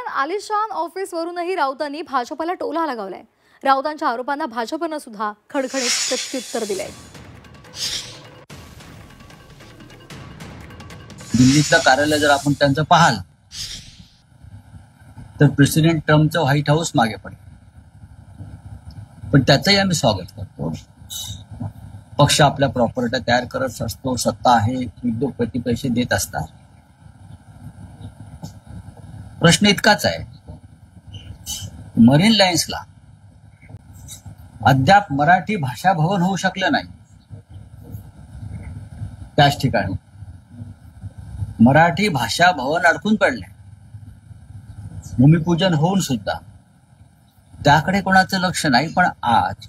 आलिशान ऑफिसवरूनही राऊतांनी भाजपला टोला लगावलाय। राऊतांच्या आरोपांना भाजपनं सुद्धा खडखडीत प्रत्युत्तर दिलंय। दिल्लीचं कार्यालय जर आपण त्यांचं पाहाल तर प्रेसिडेंट ट्रम्पचं व्हाईट हाऊस मागे पडेल, पण त्याचंही आम्ही स्वागत करतो। पक्ष आपल्या प्रॉपर्टी तयार करत असतो, सत्ता आहे, उद्योगपती पैसे देत असतात। प्रश्न इतकाच आहे, मरीन लाईन्सला अद्याप मराठी भाषा भवन होऊ शकलं नाही। त्याच ठिकाणी मराठी भाषा भवन अडकून पडले, भूमिपूजन होऊन सुद्धा त्याकडे कोणाचं लक्ष नाही। पण आज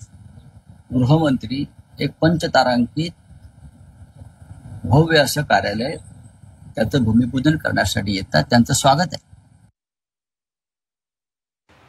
गृहमंत्री एक पंचतारांकित भव्य असं कार्यालय त्याचं भूमिपूजन करण्यासाठी येतात, त्यांचं स्वागत आहे।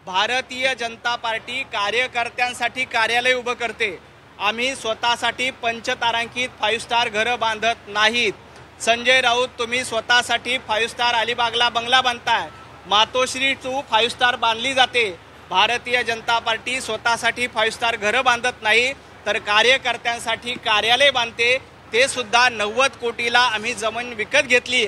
भारतीय जनता पार्टी कार्यकर्त्यांसाठी कार्यालय उभं करते। आम्ही स्वतःसाठी पंचतारांकित 5 स्टार घरं बांधत नाहीत। संजय राऊत, तुम्ही स्वतःसाठी 5 स्टार अलिबागला बंगला बांधताय, मातोश्री 5 स्टार बांधली जाते। भारतीय जनता पार्टी स्वतःसाठी 5 स्टार घरं बांधत नाही, तर कार्यकर्त्यांसाठी कार्यालय बांधते। ते सुद्धा 90 कोटीला आम्ही जमीन विकत घेतली।